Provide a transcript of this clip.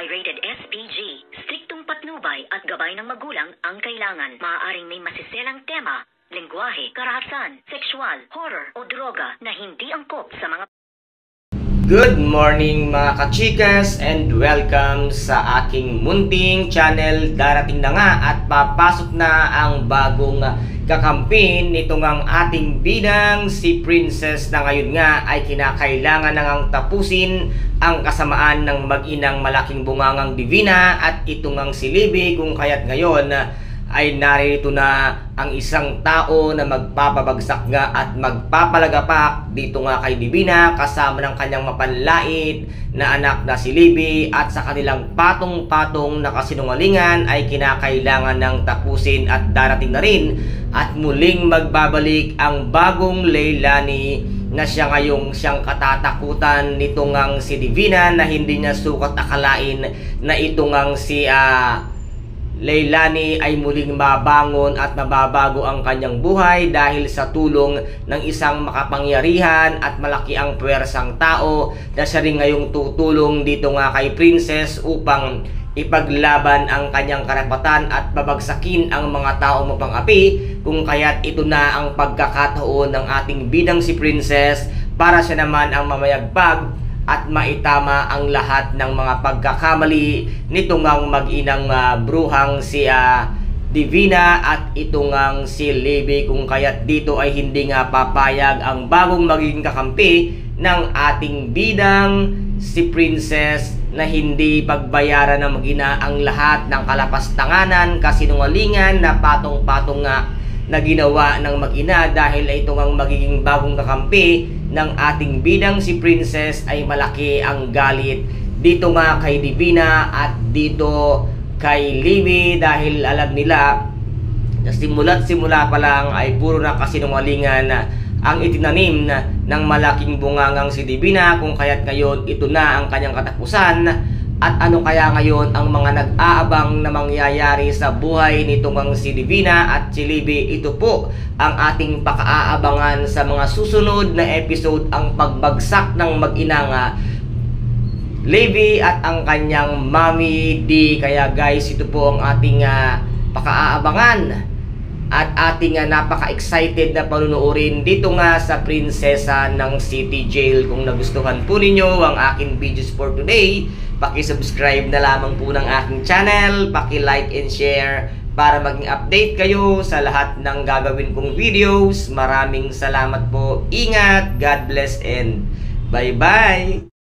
ay rated SPG. Striktong patnubay at gabay ng magulang ang kailangan. Maaaring may masiselang tema, lengguwahe, karahasan, sexual, horror o droga na hindi angkop sa mga... Good morning mga kachikas and welcome sa aking munting channel. Darating na nga at papasok na ang bagong kakampi nitong ang ating bidang si Princess na ngayon nga ay kinakailangan na ngang tapusin ang kasamaan ng mag-inang malaking bungangang Divina at itong ang si Libby, kung kaya't ngayon ay narito na ang isang tao na magpapabagsak nga at magpapalagapak dito nga kay Divina kasama ng kanyang mapanlait na anak na si Libby, at sa kanilang patong-patong na kasinungalingan ay kinakailangan ng tapusin at darating na rin at muling magbabalik ang bagong Leilani na siya ngayong siyang katatakutan nito ngang si Divina na hindi niya sukat akalain na ito ngang si Leilani ay muling mabangon at mababago ang kanyang buhay dahil sa tulong ng isang makapangyarihan at malaki ang puwersang tao na siya rin ngayong tutulong dito nga kay Princess upang ipaglaban ang kanyang karapatan at babagsakin ang mga tao mapang-api, kung kaya't ito na ang pagkakataon ng ating bidang si Princess para siya naman ang mamayagpag at maitama ang lahat ng mga pagkakamali nito ngang mag-inang bruhang si Divina at ito ngang si Libby, kung kaya't dito ay hindi nga papayag ang bagong magiging kakampi ng ating bidang si Princess na hindi pagbayaran ng mag-ina ang lahat ng kalapastanganan, kasinungalingan na patong-patong nga na ginawa ng mag-ina, dahil ito ang magiging bagong kakampi ng ating bidang si Princess ay malaki ang galit dito nga kay Divina at dito kay Libby, dahil alam nila na simula't simula pa lang ay puro na kasinungalingan ang itinanim ng malaking bungangang si Divina, kung kaya't ngayon ito na ang kanyang katapusan. At ano kaya ngayon ang mga nag-aabang na mangyayari sa buhay nitong si Divina at si Libby? Ito po ang ating paka-aabangan sa mga susunod na episode, ang pagbagsak ng mag-inang Libby at ang kanyang Mommy D. Kaya guys, ito po ang ating paka-aabangan at ating napaka-excited na panunuorin dito nga sa Prinsesa ng City Jail. Kung nagustuhan po ninyo ang aking videos for today, paki-subscribe na lamang po ng aking channel, paki-like and share para maging update kayo sa lahat ng gagawin kong videos. Maraming salamat po. Ingat, God bless and bye-bye!